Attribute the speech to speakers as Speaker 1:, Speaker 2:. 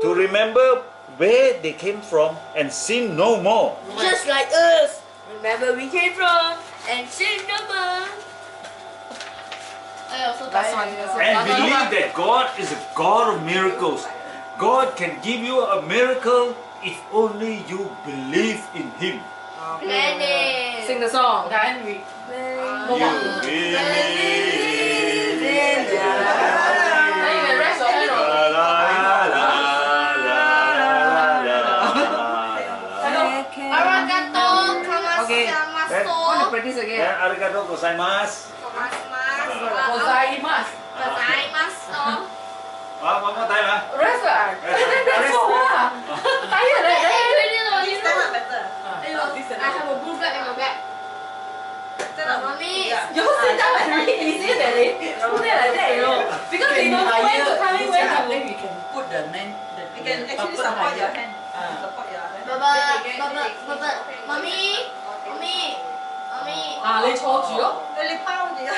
Speaker 1: to remember where they came from and sin no more.
Speaker 2: Just like us. Remember we came from and sin no more.
Speaker 1: And believe that God is a God of miracles. God can give you a miracle if only you believe in Him.
Speaker 3: Sing the song. Then we.
Speaker 1: You believe.
Speaker 3: Then you can rest your hand on. Okay. Want to practice again?
Speaker 1: Then arigato gozaimasu.
Speaker 3: Gozaimasu.
Speaker 1: One more time, huh?
Speaker 3: Rest lah. That's so hard. Tired, right?
Speaker 2: I have a blue flag in my back. Mommy,
Speaker 3: You sit down and read easier than they put it like that, you know. Because they don't know when to come in, when to
Speaker 4: Then we can put the name.
Speaker 5: You can actually support your hand. Support your hand.
Speaker 2: Mommy.
Speaker 3: 你坐住咯。
Speaker 5: 你包住啊！